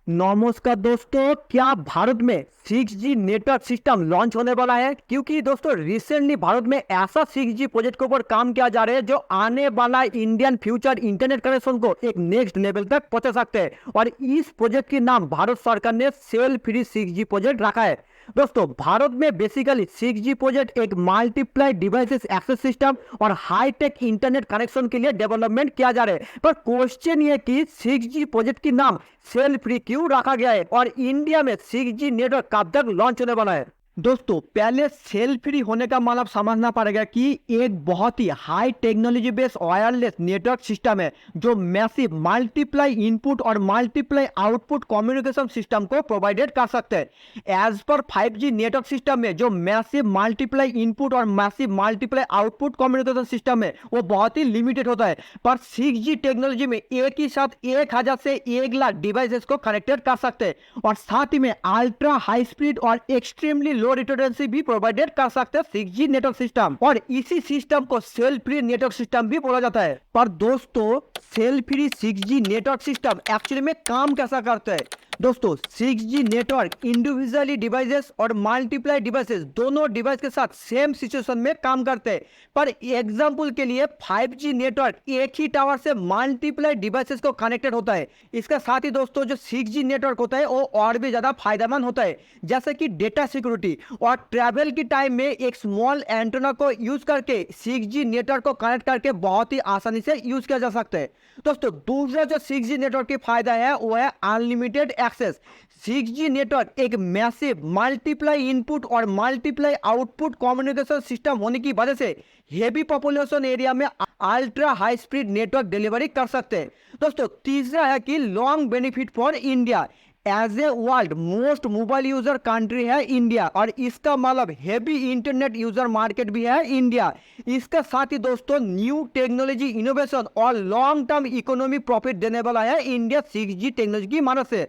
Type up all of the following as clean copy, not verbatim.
नमस्कार दोस्तों, क्या भारत में 6G नेटवर्क सिस्टम लॉन्च होने वाला है? क्योंकि दोस्तों रिसेंटली भारत में ऐसा 6G प्रोजेक्ट के ऊपर काम किया जा रहा है जो आने वाला इंडियन फ्यूचर इंटरनेट कनेक्शन को एक नेक्स्ट लेवल तक पहुंचा सकते हैं। और इस प्रोजेक्ट के नाम भारत सरकार ने सेल फ्री 6G प्रोजेक्ट रखा है। दोस्तों भारत में बेसिकली 6G प्रोजेक्ट एक मल्टीप्लाई डिवाइसेस एक्सेस सिस्टम और हाई टेक इंटरनेट कनेक्शन के लिए डेवलपमेंट किया जा रहा है। पर क्वेश्चन ये कि 6G प्रोजेक्ट की नाम सेल फ्री क्यों रखा गया है और इंडिया में 6G नेटवर्क कब तक लॉन्च होने वाला है? दोस्तों पहले सेल फ्री होने का मतलब समझना पड़ेगा कि एक बहुत ही high technology based wireless network system है जो मैसिव मल्टीप्लाई इनपुट और मल्टीप्लाई आउटपुट कम्युनिकेशन सिस्टम को प्रोवाइडेड कर सकते हैं। As per 5G network system में जो मैसिव मल्टीप्लाई इनपुट और massive multiply output communication system है वो बहुत ही लिमिटेड होता है। पर 6G टेक्नोलॉजी में एक ही साथ 1000 से 1 लाख डिवाइसेस को कनेक्टेड कर सकते हैं और साथ ही में अल्ट्रा हाई स्पीड और एक्सट्रीमली लो रिटेंसी भी प्रोवाइडेड कर सकते हैं 6G नेटवर्क सिस्टम। और इसी सिस्टम को सेल फ्री नेटवर्क सिस्टम भी बोला जाता है। पर दोस्तों cell free 6G network system actually में काम कैसा करता है? दोस्तों 6G नेटवर्क इंडिविजुअली डिवाइसेस और मल्टीप्लाई डिवाइसेस दोनों डिवाइस के साथ सेम सिचुएशन में काम करते हैं। पर एग्जांपल के लिए 5G नेटवर्क एक ही टावर से मल्टीप्लाई डिवाइसेस को कनेक्टेड होता है। इसके साथ ही दोस्तों जो 6G नेटवर्क होता है वो और भी ज्यादा फायदेमंद होता है, जैसे कि डेटा सिक्योरिटी और ट्रैवल के टाइम में एक स्मॉल एंटेना को यूज करके 6G नेटवर्क को कनेक्ट करके बहुत ही आसानी से यूज किया जा सकता है। दोस्तों दूसरा जो 6G नेटवर्क की फायदा है वो है अनलिमिटेड एक्सेस। 6G नेटवर्क एक मैसिव मल्टीप्लाई इनपुट और मल्टीप्लाई आउटपुट कम्युनिकेशन सिस्टम होने की वजह से हेवी पॉपुलेशन एरिया में ultra high speed network delivery कर सकते हैं। दोस्तों तीसरा है कि long benefit for India. As a world most mobile user country है इंडिया और इसका मतलब हेवी इंटरनेट यूजर मार्केट भी है इंडिया। इसके साथ ही दोस्तों न्यू टेक्नोलॉजी इनोवेशन और लॉन्ग टर्म इकोनॉमी प्रॉफिट देने वाला है इंडिया 6G टेक्नोलॉजी की मदद से।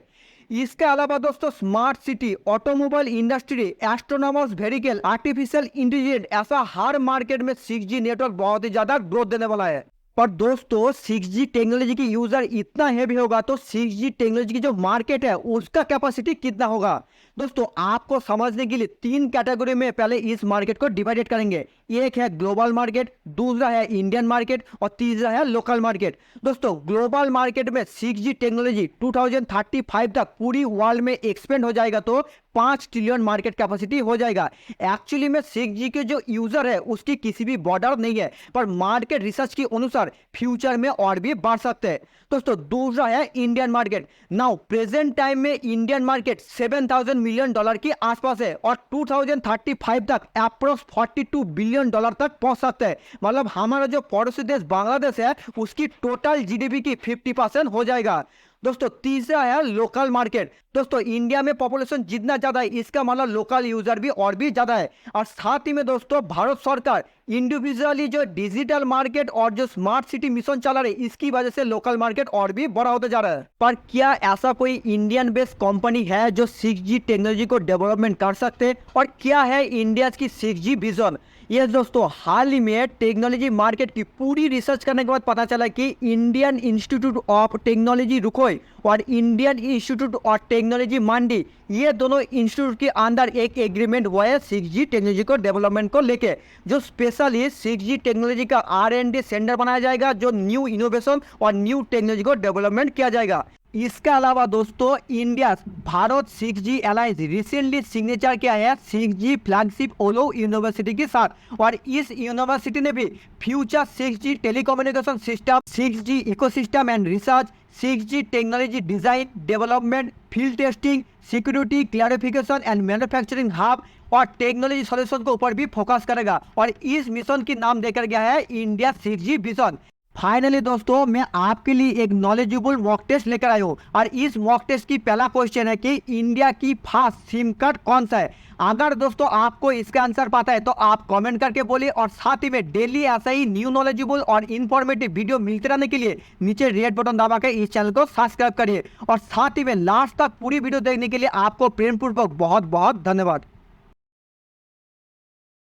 इसके अलावा दोस्तों smart city, automobile industry, astronomers vehicle, artificial intelligence, ऐसा हर मार्केट में 6G नेटवर्क बहुत ही ज्यादा ग्रोथ देने वाला है। पर दोस्तों 6G टेक्नोलॉजी की यूजर इतना हैवी होगा तो 6G टेक्नोलॉजी की जो मार्केट है उसका कैपेसिटी कितना होगा? दोस्तों आपको समझने के लिए 3 कैटेगरी में पहले इस मार्केट को डिवाइडेड करेंगे। एक है ग्लोबल मार्केट, दूसरा है इंडियन मार्केट और तीसरा है लोकल मार्केट। दोस्तों ग्लोबल मार्केट में 6G टेक्नोलॉजी 2035 तक पूरी वर्ल्ड में एक्सपेंड हो जाएगा तो 5 ट्रिलियन मार्केट कैपेसिटी हो जाएगा। एक्चुअली में 6G के जो यूजर है उसकी किसी भी बॉर्डर नहीं है, पर मार्केट रिसर्च के अनुसार फ्यूचर में और भी बढ़ सकते हैं। दोस्तों दूसरा है Indian market. Now present time में इंडियन मार्केट $7,000 मिलियन की आसपास है और 2035 तक अप्रोक्स $42 बिलियन तक पहुंच सकता है। मतलब हमारा जो पड़ोसी देश बांग्लादेश है उसकी टोटल जीडीपी की 50% हो जाएगा। दोस्तों तीसरा है लोकल मार्केट। दोस्तों इंडिया में पॉपुलेशन जितना ज्यादा है इसका मतलब लोकल यूजर भी और भी ज्यादा है। और साथ ही में दोस्तों भारत सरकार इंडिविजुअली जो डिजिटल मार्केट और जो स्मार्ट सिटी मिशन चला रही है इसकी वजह से लोकल मार्केट और भी बड़ा होते जा रहा है। पर क्या ऐसा कोई इंडियन बेस्ड कंपनी है जो 6G टेक्नोलॉजी को डेवलपमेंट कर सकते हैं और क्या है इंडिया की 6G विजन? ये दोस्तों हाल ही में टेक्नोलॉजी मार्केट की पूरी रिसर्च करने के बाद पता चला कि इंडियन इंस्टीट्यूट ऑफ टेक्नोलॉजी रुकोई और इंडियन इंस्टीट्यूट ऑफ टेक्नोलॉजी मंडी, ये दोनों इंस्टीट्यूट के अंदर एक एग्रीमेंट हुआ है 6G टेक्नोलॉजी को डेवलपमेंट को लेके, जो स्पेशली 6G टेक्नोलॉजी का R&D सेंटर बनाया जाएगा जो न्यू इनोवेशन और न्यू टेक्नोलॉजी को डेवलपमेंट किया जाएगा। इसके अलावा दोस्तों India Bharat 6G alliance recently signature किया है 6G फ्लैगशिप ओलो यूनिवर्सिटी के साथ और इस यूनिवर्सिटी ने भी future 6G telecommunication system, 6G ecosystem and research, 6G technology design development, field testing, security, clarification and manufacturing hub और टेक्नोलॉजी सॉल्यूशन के ऊपर भी फोकस करेगा और इस मिशन की नाम देकर गया है इंडिया 6G विजन। फाइनली दोस्तों मैं आपके लिए एक नॉलेजेबल मॉक टेस्ट लेकर आया हूँ और इस मॉक टेस्ट की पहला क्वेश्चन है कि इंडिया की फास्ट सिम कार्ड कौन सा है? अगर दोस्तों आपको इसका आंसर पता है तो आप कमेंट करके बोलिए और साथ ही में डेली ऐसा ही न्यू नॉलेजेबल और इन्फॉर्मेटिव वीडियो मिलते रहने के लिए नीचे रेड बटन दबा के इस चैनल को सब्सक्राइब करिए और साथ ही में लास्ट तक पूरी वीडियो देखने के लिए आपको प्रेमपूर्वक बहुत बहुत धन्यवाद।